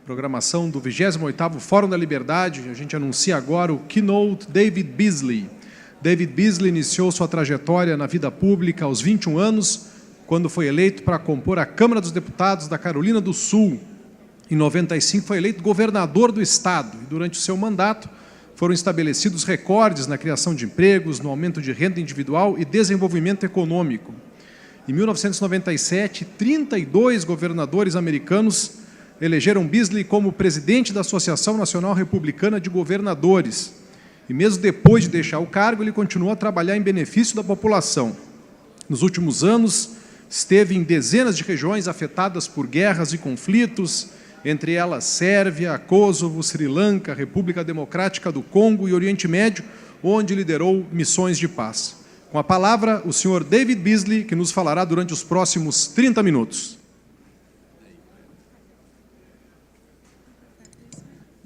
programação do 28º Fórum da Liberdade. A gente anuncia agora o Keynote David Beasley. David Beasley iniciou sua trajetória na vida pública aos 21 anos, quando foi eleito para compor a Câmara dos Deputados da Carolina do Sul. Em 95 foi eleito governador do estado e durante o seu mandato foram estabelecidos recordes na criação de empregos, no aumento de renda individual e desenvolvimento econômico. Em 1997, 32 governadores americanos elegeram Beasley como presidente da Associação Nacional Republicana de Governadores. E mesmo depois de deixar o cargo, ele continuou a trabalhar em benefício da população. Nos últimos anos, esteve em dezenas de regiões afetadas por guerras e conflitos, entre elas Sérvia, Kosovo, Sri Lanka, República Democrática do Congo e Oriente Médio, onde liderou missões de paz. Com a palavra, o senhor David Beasley, que nos falará durante os próximos 30 minutos.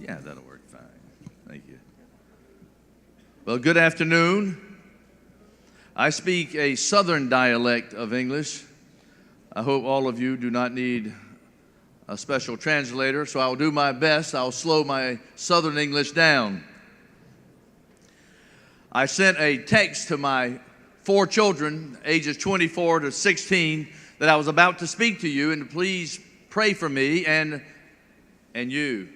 Yeah, that'll work fine. Thank you. Well, good afternoon. I speak a southern dialect of English. I hope all of you do not need a special translator, so I'll do my best. I'll slow my southern English down. I sent a text to my 4 children, ages 24 to 16, that I was about to speak to you and to please pray for me and you.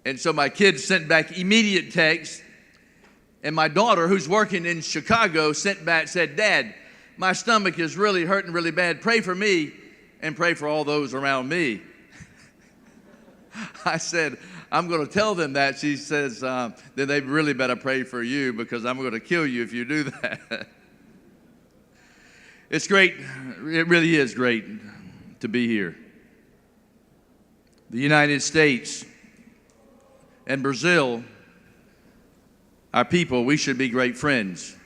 And so my kids sent back immediate text, and my daughter, who's working in Chicago, sent back, said, "Dad, my stomach is really hurting really bad. Pray for me and pray for all those around me." I said, "I'm going to tell them that." She says, "Then they really better pray for you because I'm going to kill you if you do that." It's great. It really is great to be here. The United States and Brazil, our people, we should be great friends.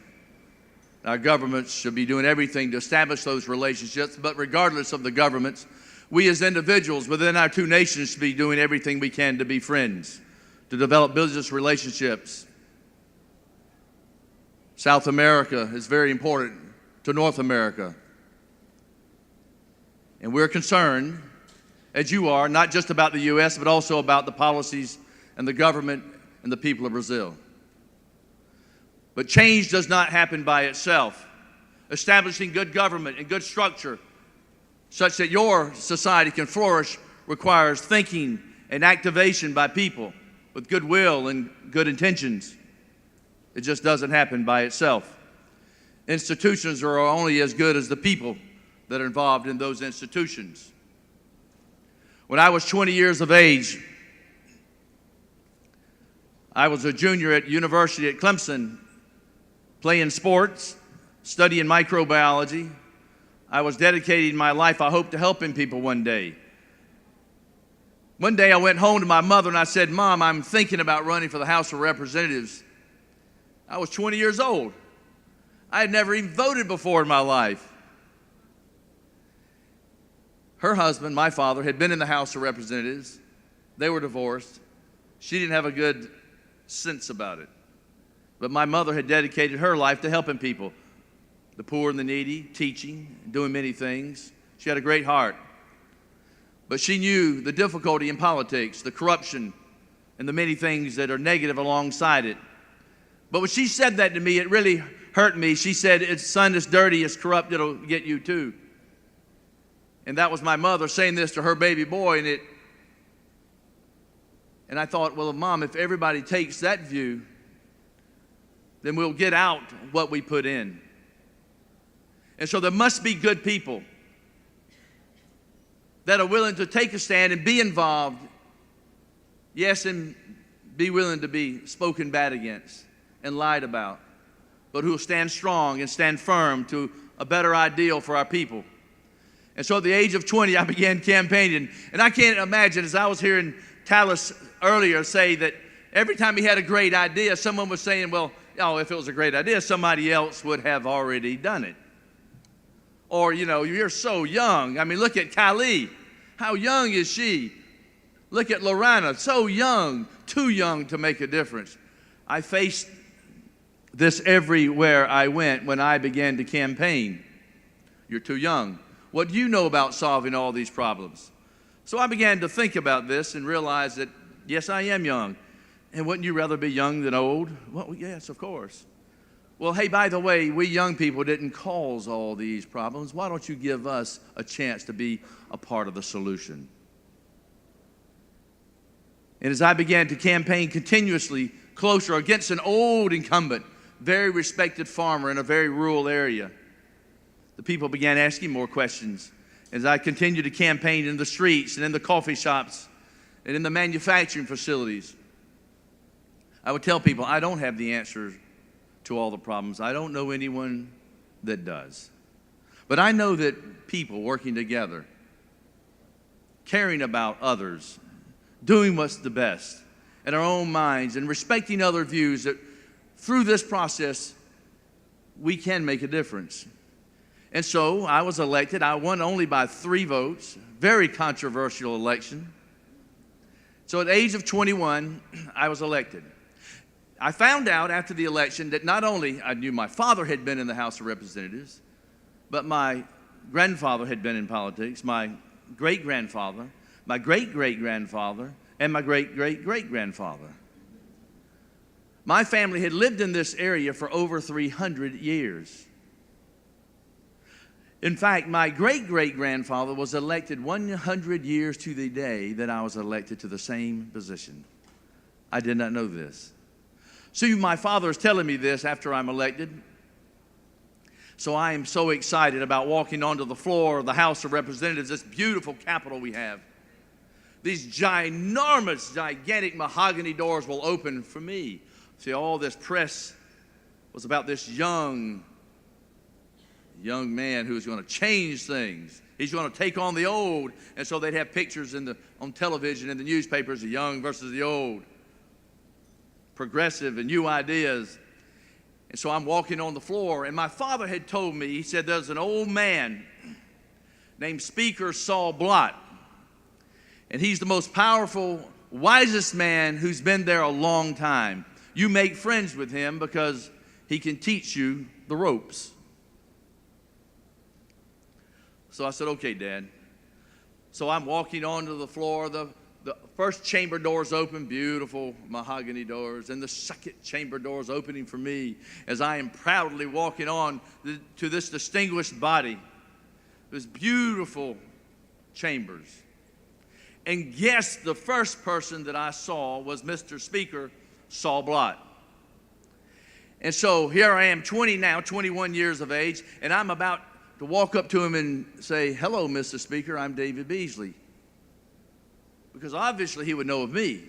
Our governments should be doing everything to establish those relationships, but regardless of the governments, we as individuals within our 2 nations should be doing everything we can to be friends, to develop business relationships. South America is very important to North America. And we're concerned, as you are, not just about the U.S., but also about the policies and the government and the people of Brazil. But change does not happen by itself. Establishing good government and good structure such that your society can flourish requires thinking and activation by people with goodwill and good intentions. It just doesn't happen by itself. Institutions are only as good as the people that are involved in those institutions. When I was 20 years of age, I was a junior at university at Clemson, playing sports, studying microbiology. I was dedicating my life, I hope, to helping people one day. One day I went home to my mother and I said, "Mom, I'm thinking about running for the House of Representatives." I was 20 years old. I had never even voted before in my life. Her husband, my father, had been in the House of Representatives. They were divorced. She didn't have a good sense about it. But my mother had dedicated her life to helping people, the poor and the needy, teaching, doing many things. She had a great heart. But she knew the difficulty in politics, the corruption, and the many things that are negative alongside it. But when she said that to me, it really hurt me. She said, "Son, it's dirty, it's corrupt, it'll get you too." And that was my mother saying this to her baby boy, and I thought, well, Mom, if everybody takes that view, then we'll get out what we put in. And so there must be good people that are willing to take a stand and be involved, yes, and be willing to be spoken bad against and lied about, but who will stand strong and stand firm to a better ideal for our people. And so at the age of 20, I began campaigning. And I can't imagine, as I was hearing Tallis earlier say that every time he had a great idea, someone was saying, "Well, if it was a great idea, somebody else would have already done it." Or, "You're so young. I mean, look at Kylie. How young is she? Look at Lorana, so young, too young to make a difference." I faced this everywhere I went when I began to campaign. "You're too young. What do you know about solving all these problems? So I began to think about this and realize that, yes, I am young. And wouldn't you rather be young than old? Well, yes, of course. Well, hey, by the way, we young people didn't cause all these problems. Why don't you give us a chance to be a part of the solution? And as I began to campaign continuously closer against an old incumbent, very respected farmer in a very rural area, the people began asking more questions. As I continued to campaign in the streets and in the coffee shops and in the manufacturing facilities, I would tell people, I don't have the answers to all the problems. I don't know anyone that does. But I know that people working together, caring about others, doing what's the best in our own minds and respecting other views, that through this process, we can make a difference. And so I was elected. I won only by 3 votes, very controversial election. So at the age of 21, I was elected. I found out after the election that not only I knew my father had been in the House of Representatives, but my grandfather had been in politics, my great-grandfather, my great-great-grandfather, and my great-great-great-grandfather. My family had lived in this area for over 300 years. In fact, my great-great-grandfather was elected 100 years to the day that I was elected to the same position. I did not know this. So my father is telling me this after I'm elected. So I am so excited about walking onto the floor of the House of Representatives, this beautiful Capitol we have. These ginormous, gigantic mahogany doors will open for me. See, all this press was about this young man who's going to change things. He's going to take on the old. And so they'd have pictures on television and the newspapers, the young versus the old, progressive and new ideas. And so I'm walking on the floor, and my father had told me, he said, there's an old man named Speaker Saul Blott, and he's the most powerful, wisest man who's been there a long time. You make friends with him because he can teach you the ropes. So I said, okay, Dad. So I'm walking onto the floor. The first chamber doors open, beautiful mahogany doors, and the second chamber doors opening for me as I am proudly walking on to this distinguished body, this beautiful chambers. And guess the first person that I saw was Mr. Speaker Saul Blott. And so here I am, 21 years of age, and I'm about to walk up to him and say, hello, Mr. Speaker, I'm David Beasley. Because obviously he would know of me.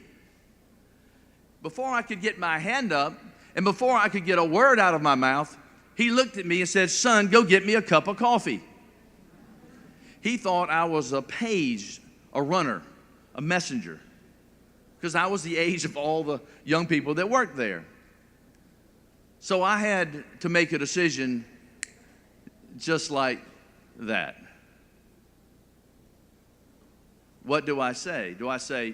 Before I could get my hand up, and before I could get a word out of my mouth, he looked at me and said, son, go get me a cup of coffee. He thought I was a page, a runner, a messenger, because I was the age of all the young people that worked there. So I had to make a decision just like that. What do I say? Do I say,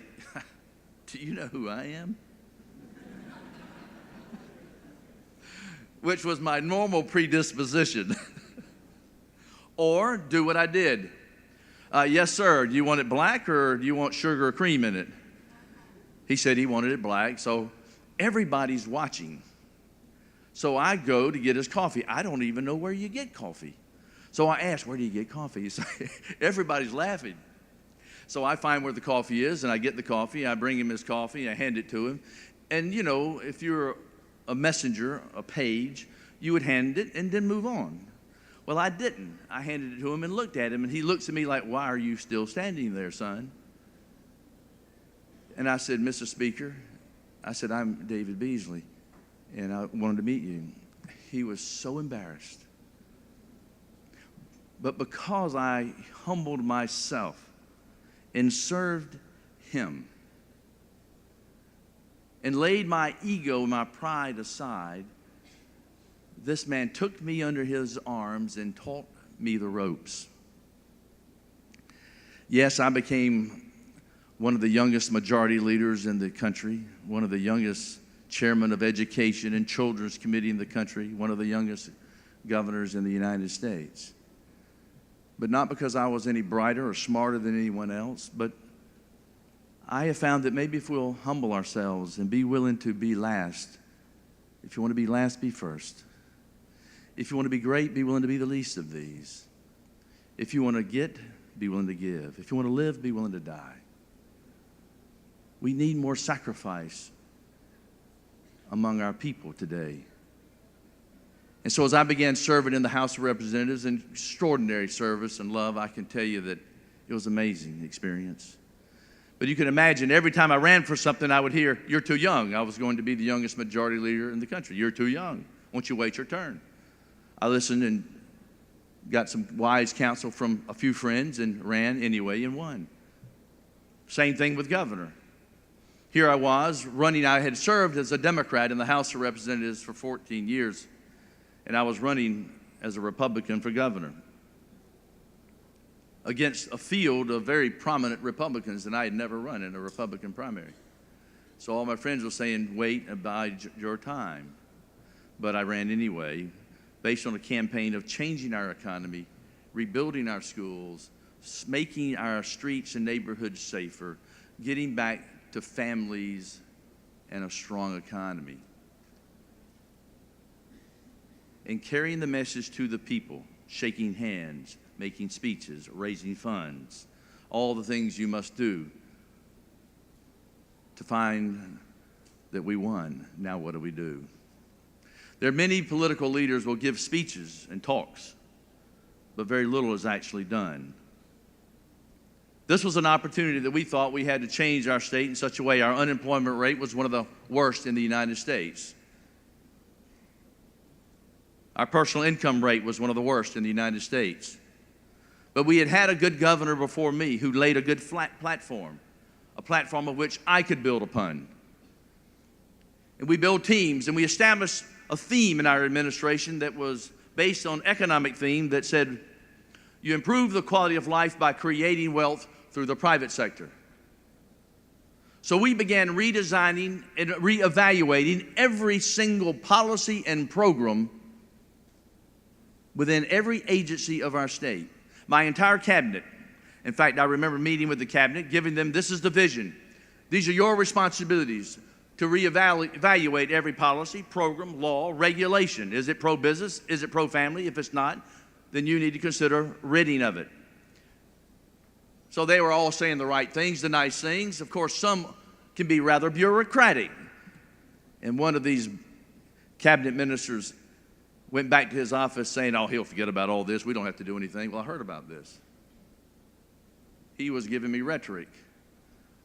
do you know who I am? Which was my normal predisposition. Or do what I did. Yes, sir. Do you want it black or do you want sugar or cream in it? He said he wanted it black. So everybody's watching. So I go to get his coffee. I don't even know where you get coffee. So I ask, where do you get coffee? He said, everybody's laughing. So I find where the coffee is, and I get the coffee. I bring him his coffee. I hand it to him. And, you know, if you're a messenger, a page, you would hand it and then move on. Well, I didn't. I handed it to him and looked at him, and he looks at me like, why are you still standing there, son? And I said, Mr. Speaker, I said, I'm David Beasley, and I wanted to meet you. He was so embarrassed. But because I humbled myself and served him and laid my ego, my pride aside, this man took me under his arms and taught me the ropes. Yes, I became one of the youngest majority leaders in the country, one of the youngest chairman of education and children's committee in the country, one of the youngest governors in the United States. but not because I was any brighter or smarter than anyone else, but I have found that maybe if we'll humble ourselves and be willing to be last, if you want to be last, be first. If you want to be great, be willing to be the least of these. If you want to get, be willing to give. If you want to live, be willing to die. We need more sacrifice among our people today. And so as I began serving in the House of Representatives, an extraordinary service and love, I can tell you that it was an amazing experience. But you can imagine every time I ran for something, I would hear, "You're too young." I was going to be the youngest majority leader in the country. "You're too young. Won't you wait your turn?" I listened and got some wise counsel from a few friends and ran anyway and won. Same thing with governor. Here I was running. I had served as a Democrat in the House of Representatives for 14 years, and I was running as a Republican for governor against a field of very prominent Republicans, and I had never run in a Republican primary. So all my friends were saying, "Wait and bide your time." But I ran anyway, based on a campaign of changing our economy, rebuilding our schools, making our streets and neighborhoods safer, getting back to families and a strong economy, and carrying the message to the people, shaking hands, making speeches, raising funds, all the things you must do to find that we won. Now what do we do? There are many political leaders who will give speeches and talks, but very little is actually done. This was an opportunity that we thought we had to change our state in such a way. Our unemployment rate was one of the worst in the United States. Our personal income rate was one of the worst in the United States. But we had had a good governor before me who laid a good flat platform, a platform of which I could build upon. And we built teams, and we established a theme in our administration that was based on economic theme that said, you improve the quality of life by creating wealth through the private sector. So we began redesigning and reevaluating every single policy and program within every agency of our state. My entire cabinet. In fact, I remember meeting with the cabinet, giving them, this is the vision. These are your responsibilities to reevaluate every policy, program, law, regulation. Is it pro-business? Is it pro-family? If it's not, then you need to consider ridding of it. So they were all saying the right things, the nice things. Of course, some can be rather bureaucratic. And one of these cabinet ministers went back to his office saying, "Oh, he'll forget about all this. We don't have to do anything." Well, I heard about this. He was giving me rhetoric.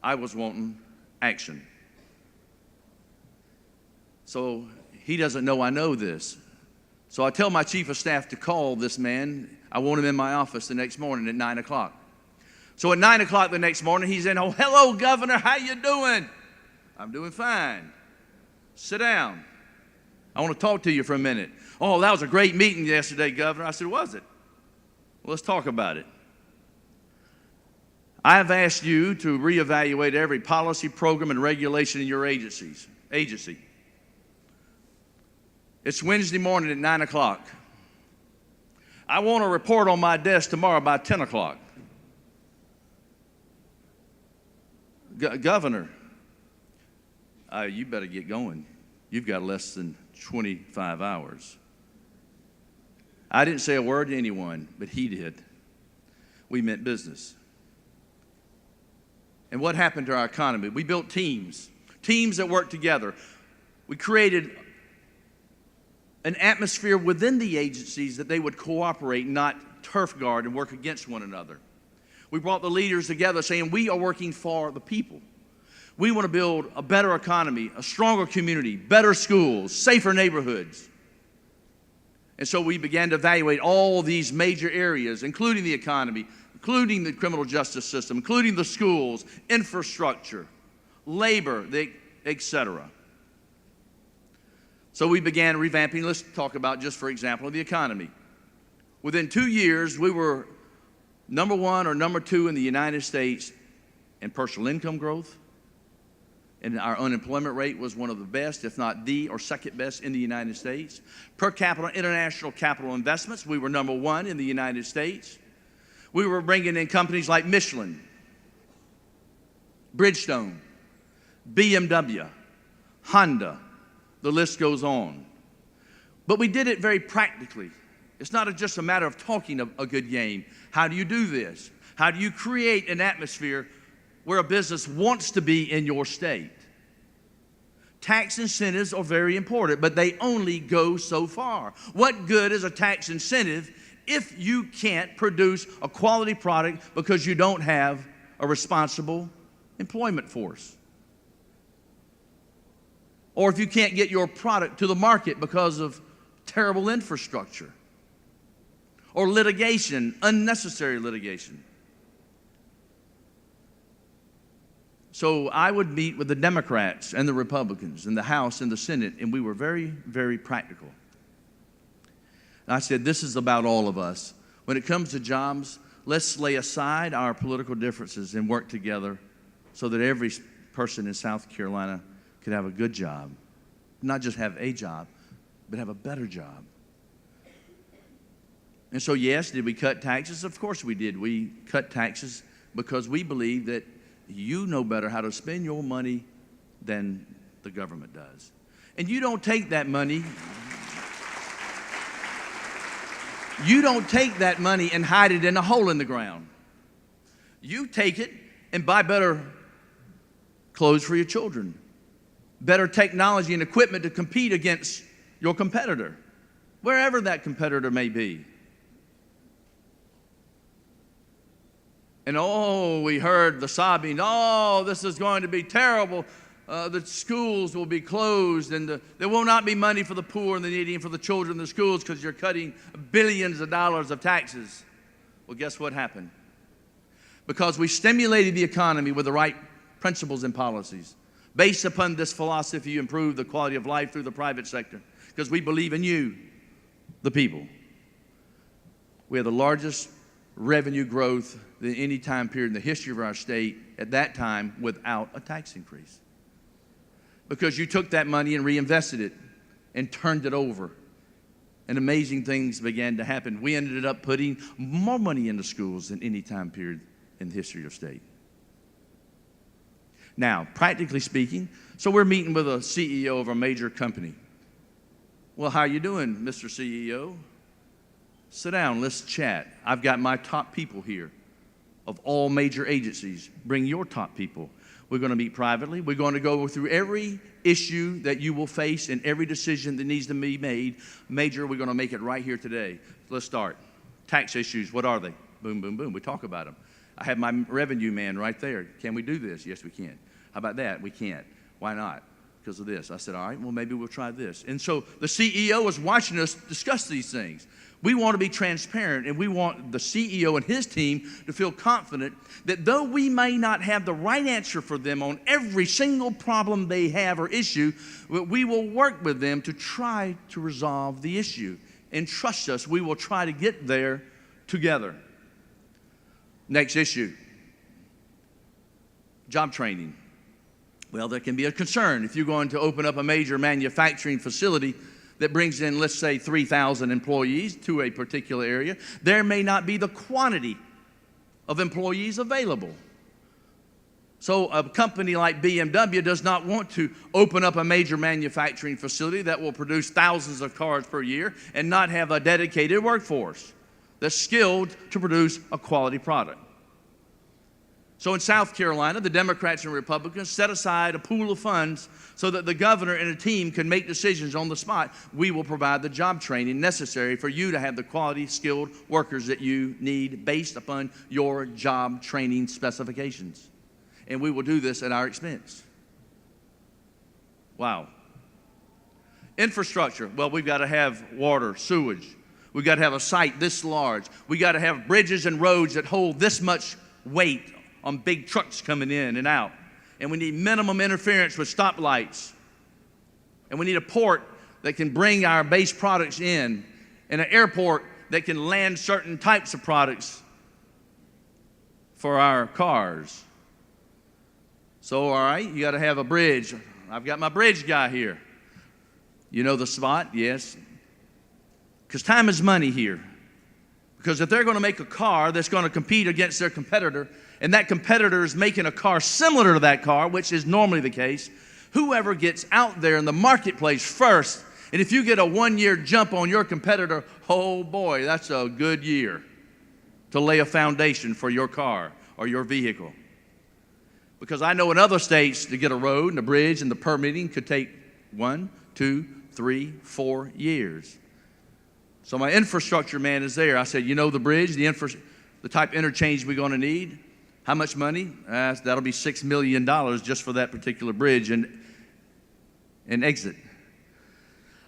I was wanting action. So he doesn't know I know this. So I tell my chief of staff to call this man. I want him in my office the next morning at 9 o'clock. So at 9 o'clock the next morning, he's in, "Oh, hello, Governor, how you doing?" "I'm doing fine." "Sit down. I want to talk to you for a minute." "Oh, that was a great meeting yesterday, Governor." I said, "Was it?" "Well, let's talk about it. I have asked you to reevaluate every policy, program, and regulation in your agency. It's Wednesday morning at 9 o'clock. I want a report on my desk tomorrow by 10 o'clock. Governor, you better get going. You've got less than 25 hours. I didn't say a word to anyone, but he did. We meant business. And what happened to our economy? We built teams that worked together. We created an atmosphere within the agencies that they would cooperate, not turf guard and work against one another. We brought the leaders together saying, we are working for the people. We want to build a better economy, a stronger community, better schools, safer neighborhoods. And so we began to evaluate all these major areas, including the economy, including the criminal justice system, including the schools, infrastructure, labor, etc. So we began revamping. Let's talk about, just for example, the economy. Within 2 years, we were number 1 or number 2 in the United States in personal income growth. And our unemployment rate was one of the best, if not the or second best in the United States. Per capita international capital investments, we were number 1 in the United States. We were bringing in companies like Michelin, Bridgestone, BMW, Honda, the list goes on. But we did it very practically. It's not just a matter of talking a good game. How do you do this? How do you create an atmosphere where a business wants to be in your state? Tax incentives are very important, but they only go so far. What good is a tax incentive if you can't produce a quality product because you don't have a responsible employment force? Or if you can't get your product to the market because of terrible infrastructure or litigation, unnecessary litigation. So I would meet with the Democrats and the Republicans in the House and the Senate, and we were very, very practical. And I said, this is about all of us. When it comes to jobs, let's lay aside our political differences and work together so that every person in South Carolina could have a good job. Not just have a job, but have a better job. And so, yes, did we cut taxes? Of course we did. We cut taxes because we believe that you know better how to spend your money than the government does. And you don't take that money. You don't take that money and hide it in a hole in the ground. You take it and buy better clothes for your children, better technology and equipment to compete against your competitor, wherever that competitor may be. And we heard the sobbing, this is going to be terrible. The schools will be closed, and there will not be money for the poor and the needy and for the children in the schools because you're cutting billions of dollars of taxes. Well, guess what happened? Because we stimulated the economy with the right principles and policies. Based upon this philosophy, you improve the quality of life through the private sector because we believe in you, the people. We have the largest revenue growth than any time period in the history of our state at that time without a tax increase. Because you took that money and reinvested it and turned it over. And amazing things began to happen. We ended up putting more money into schools than any time period in the history of the state. Now, practically speaking, so we're meeting with a CEO of a major company. Well, how you doing, Mr. CEO? Sit down, let's chat. I've got my top people here of all major agencies. Bring your top people. We're going to meet privately. We're going to go through every issue that you will face and every decision that needs to be made. Major, we're going to make it right here today. Let's start. Tax issues, what are they? Boom, boom, boom. We talk about them. I have my revenue man right there. Can we do this? Yes, we can. How about that? We can't. Why not? Because of this. I said, all right, well, maybe we'll try this. And so the CEO is watching us discuss these things. We want to be transparent, and we want the CEO and his team to feel confident that though we may not have the right answer for them on every single problem they have or issue, we will work with them to try to resolve the issue. And trust us, we will try to get there together. Next issue, job training. Well, there can be a concern if you're going to open up a major manufacturing facility that brings in, let's say, 3,000 employees to a particular area. There may not be the quantity of employees available. So a company like BMW does not want to open up a major manufacturing facility that will produce thousands of cars per year and not have a dedicated workforce that's skilled to produce a quality product. So in South Carolina, the Democrats and Republicans set aside a pool of funds so that the governor and a team can make decisions on the spot. We will provide the job training necessary for you to have the quality, skilled workers that you need based upon your job training specifications. And we will do this at our expense. Wow. Infrastructure. Well, we've got to have water, sewage. We've got to have a site this large. We've got to have bridges and roads that hold this much weight on big trucks coming in and out. And we need minimum interference with stoplights. And we need a port that can bring our base products in, and an airport that can land certain types of products for our cars. So, all right, you got to have a bridge. I've got my bridge guy here. You know the spot? Yes. Because time is money here. Because if they're going to make a car that's going to compete against their competitor, and that competitor is making a car similar to that car, which is normally the case, whoever gets out there in the marketplace first, and if you get a 1-year jump on your competitor, oh boy, that's a good year to lay a foundation for your car or your vehicle. Because I know in other states to get a road and a bridge and the permitting could take 1, 2, 3, 4 years. So my infrastructure man is there. I said, you know the bridge, the type of interchange we're going to need? How much money? That'll be $6 million just for that particular bridge and exit.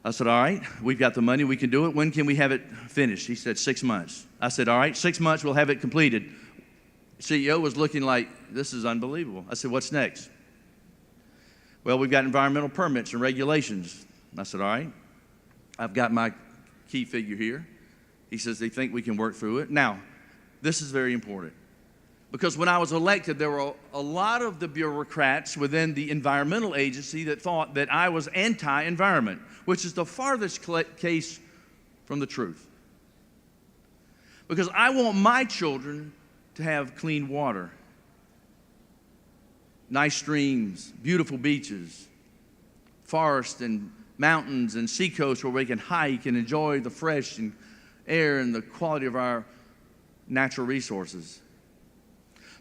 I said, all right, we've got the money, we can do it. When can we have it finished? He said, 6 months. I said, all right, 6 months, we'll have it completed. CEO was looking like, this is unbelievable. I said, what's next? Well, we've got environmental permits and regulations. I said, all right, I've got my key figure here. He says they think we can work through it. Now, this is very important because when I was elected, there were a lot of the bureaucrats within the environmental agency that thought that I was anti-environment, which is the farthest case from the truth. Because I want my children to have clean water, nice streams, beautiful beaches, forests and mountains and seacoasts where we can hike and enjoy the fresh air and the quality of our natural resources.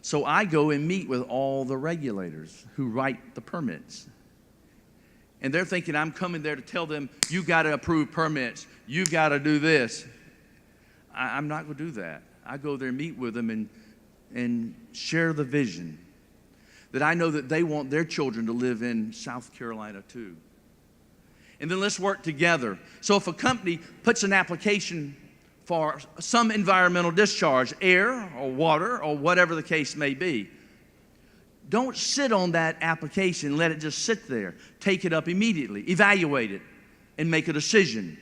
So I go and meet with all the regulators who write the permits. And they're thinking I'm coming there to tell them, you got to approve permits, you've got to do this. I'm not going to do that. I go there and meet with them and share the vision that I know that they want their children to live in South Carolina too. And then let's work together. So if a company puts an application for some environmental discharge, air or water or whatever the case may be, don't sit on that application, let it just sit there. Take it up immediately, evaluate it, and make a decision.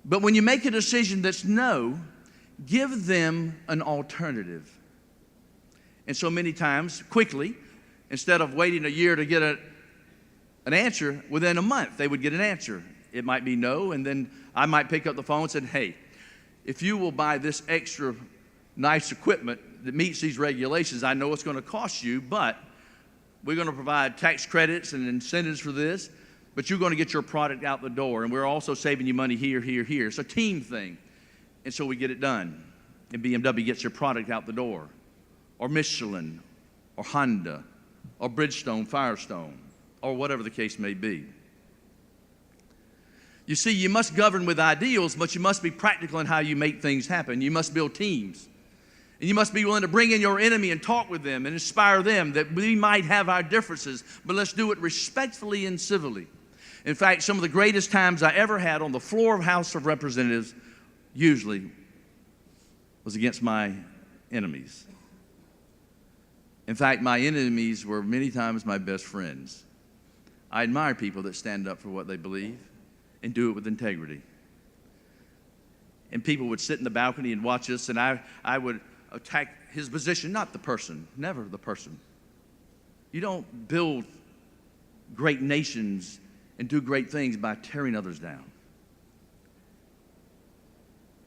But when you make a decision that's no, give them an alternative. And so many times, quickly, instead of waiting a year to get an answer, within a month they would get an answer. It might be no, and then I might pick up the phone and say, hey, if you will buy this extra nice equipment that meets these regulations, I know it's going to cost you, but we're going to provide tax credits and incentives for this, but you're going to get your product out the door, and we're also saving you money here, here, here. It's a team thing, and so we get it done, and BMW gets your product out the door, or Michelin, or Honda, or Bridgestone, Firestone, or whatever the case may be. You see, you must govern with ideals, but you must be practical in how you make things happen. You must build teams. And you must be willing to bring in your enemy and talk with them and inspire them that we might have our differences, but let's do it respectfully and civilly. In fact, some of the greatest times I ever had on the floor of House of Representatives usually was against my enemies. In fact, my enemies were many times my best friends. I admire people that stand up for what they believe and do it with integrity. And people would sit in the balcony and watch us, and I would attack his position, not the person, never the person. You don't build great nations and do great things by tearing others down.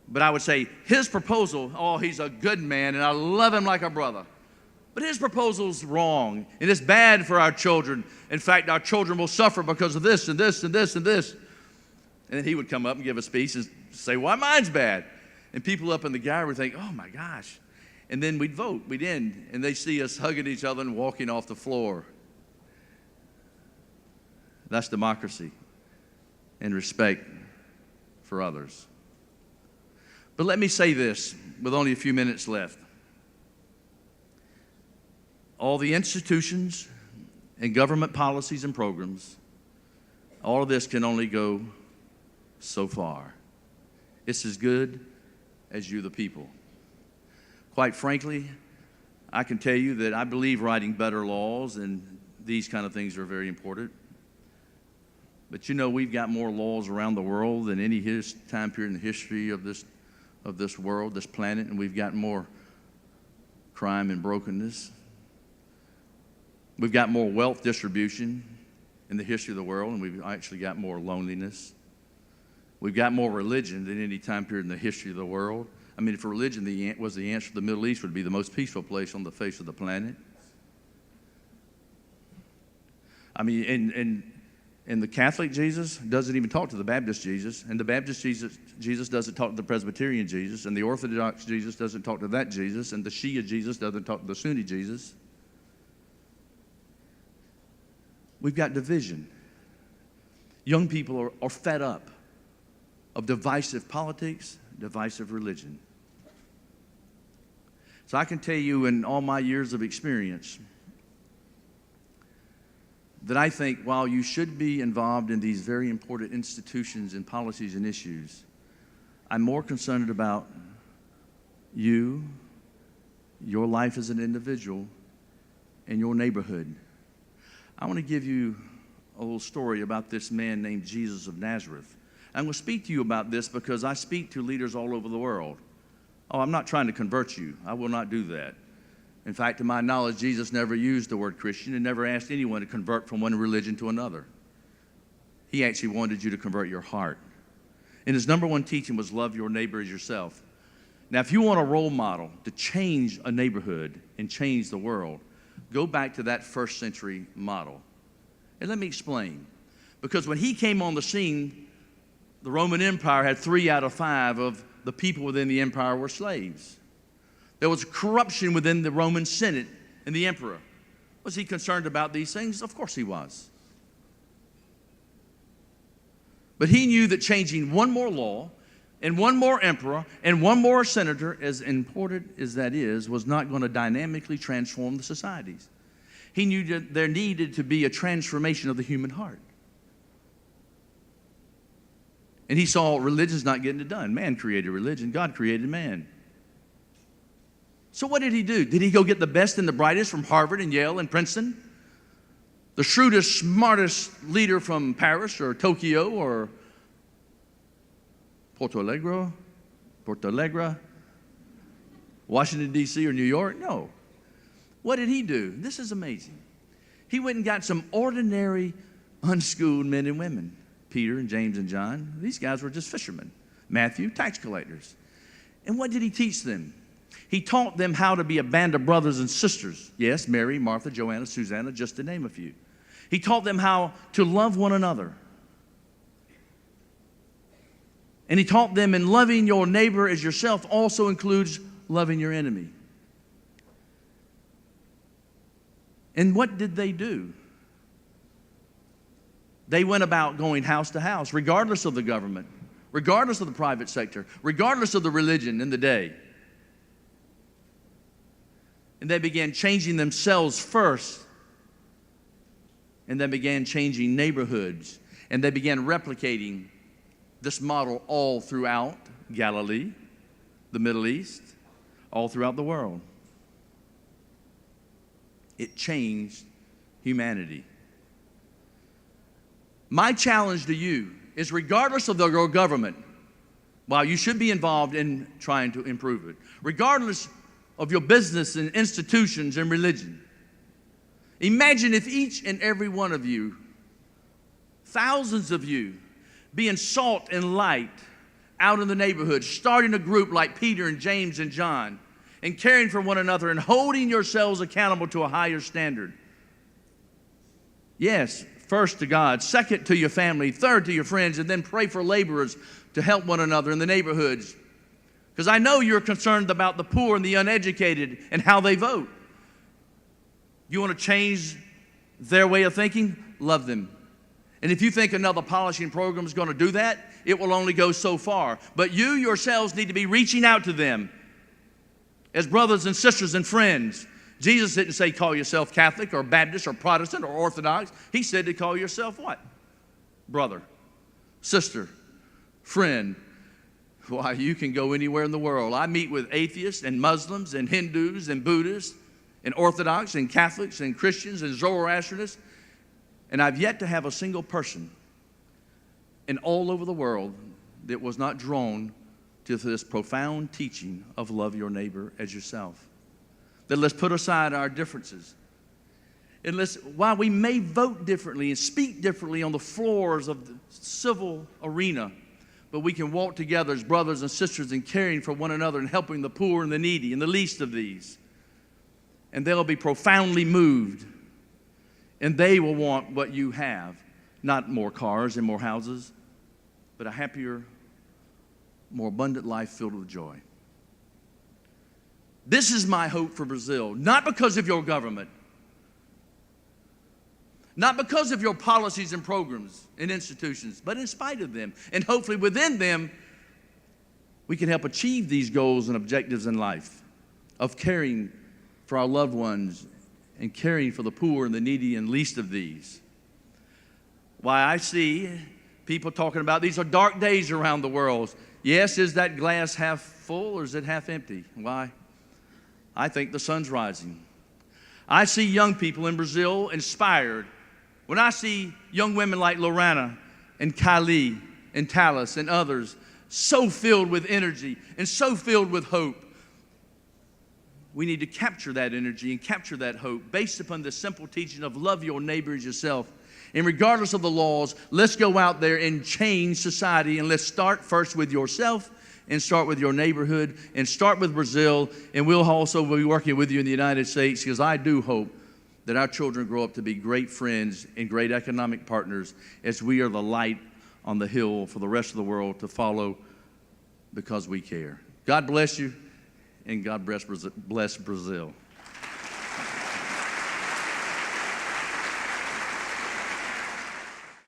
But I would say, his proposal, oh, he's a good man, and I love him like a brother. But his proposal's wrong, and it's bad for our children. In fact, our children will suffer because of this and this and this and this. And then he would come up and give a speech and say, why mine's bad? And people up in the gallery would think, oh my gosh. And then we'd vote, we'd end, and they see us hugging each other and walking off the floor. That's democracy and respect for others. But let me say this with only a few minutes left. All the institutions and government policies and programs, all of this can only go so far. It's as good as you, the people. Quite frankly, I can tell you that I believe writing better laws and these kind of things are very important. But you know, we've got more laws around the world than any time period in the history of this world, this planet, and we've got more crime and brokenness. We've got more wealth distribution in the history of the world, and we've actually got more loneliness. We've got more religion than any time period in the history of the world. I mean, if religion was the answer, the Middle East would be the most peaceful place on the face of the planet. I mean, and the Catholic Jesus doesn't even talk to the Baptist Jesus, and the Baptist Jesus doesn't talk to the Presbyterian Jesus, and the Orthodox Jesus doesn't talk to that Jesus, and the Shia Jesus doesn't talk to the Sunni Jesus. We've got division. Young people are fed up of divisive politics, divisive religion. So I can tell you in all my years of experience that I think while you should be involved in these very important institutions and policies and issues, I'm more concerned about you, your life as an individual, and your neighborhood. I want to give you a little story about this man named Jesus of Nazareth. I'm going to speak to you about this because I speak to leaders all over the world. Oh, I'm not trying to convert you. I will not do that. In fact, to my knowledge, Jesus never used the word Christian and never asked anyone to convert from one religion to another. He actually wanted you to convert your heart. And his number one teaching was love your neighbor as yourself. Now, if you want a role model to change a neighborhood and change the world, go back to that first century model. And let me explain. Because when he came on the scene, the Roman Empire had 3 out of 5 of the people within the empire were slaves. There was corruption within the Roman Senate and the emperor. Was he concerned about these things? Of course he was. But he knew that changing one more law and one more emperor and one more senator, as important as that is, was not going to dynamically transform the societies. He knew that there needed to be a transformation of the human heart. And he saw religion's not getting it done. Man created religion. God created man. So what did he do? Did he go get the best and the brightest from Harvard and Yale and Princeton? The shrewdest, smartest leader from Paris or Tokyo or Porto Alegre, Washington, D.C. or New York? No. What did he do? This is amazing. He went and got some ordinary, unschooled men and women. Peter and James and John. These guys were just fishermen. Matthew, tax collectors. And what did he teach them? He taught them how to be a band of brothers and sisters. Yes, Mary, Martha, Joanna, Susanna, just to name a few. He taught them how to love one another. And he taught them in loving your neighbor as yourself also includes loving your enemy. And what did they do? They went about going house to house, regardless of the government, regardless of the private sector, regardless of the religion in the day. And they began changing themselves first. And they began changing neighborhoods. And they began replicating this model all throughout Galilee, the Middle East, all throughout the world. It changed humanity. My challenge to you is regardless of your government, while you should be involved in trying to improve it, regardless of your business and institutions and religion, imagine if each and every one of you, thousands of you, being salt and light out in the neighborhood, starting a group like Peter and James and John, and caring for one another and holding yourselves accountable to a higher standard. Yes, first to God, second to your family, third to your friends, and then pray for laborers to help one another in the neighborhoods. Because I know you're concerned about the poor and the uneducated and how they vote. You want to change their way of thinking? Love them. And if you think another policy and program is going to do that, it will only go so far. But you yourselves need to be reaching out to them as brothers and sisters and friends. Jesus didn't say call yourself Catholic or Baptist or Protestant or Orthodox. He said to call yourself what? Brother, sister, friend. Why, you can go anywhere in the world. I meet with atheists and Muslims and Hindus and Buddhists and Orthodox and Catholics and Christians and Zoroastrianists, and I've yet to have a single person in all over the world that was not drawn to this profound teaching of love your neighbor as yourself. That let's put aside our differences. And while we may vote differently and speak differently on the floors of the civil arena, but we can walk together as brothers and sisters in caring for one another and helping the poor and the needy and the least of these. And they'll be profoundly moved, and they will want what you have, not more cars and more houses, but a happier, more abundant life filled with joy. This is my hope for Brazil, not because of your government, not because of your policies and programs and institutions, but in spite of them. And hopefully within them, we can help achieve these goals and objectives in life of caring for our loved ones and caring for the poor and the needy and least of these. Why, I see people talking about these are dark days around the world. Yes, is that glass half full or is it half empty? Why? I think the sun's rising. I see young people in Brazil inspired. When I see young women like Lorana and Kylie and Talis and others so filled with energy and so filled with hope, we need to capture that energy and capture that hope based upon the simple teaching of love your neighbor as yourself. And regardless of the laws, let's go out there and change society, and let's start first with yourself and start with your neighborhood and start with Brazil, and we'll also be working with you in the United States, because I do hope that our children grow up to be great friends and great economic partners as we are the light on the hill for the rest of the world to follow because we care. God bless you, and God bless Brazil.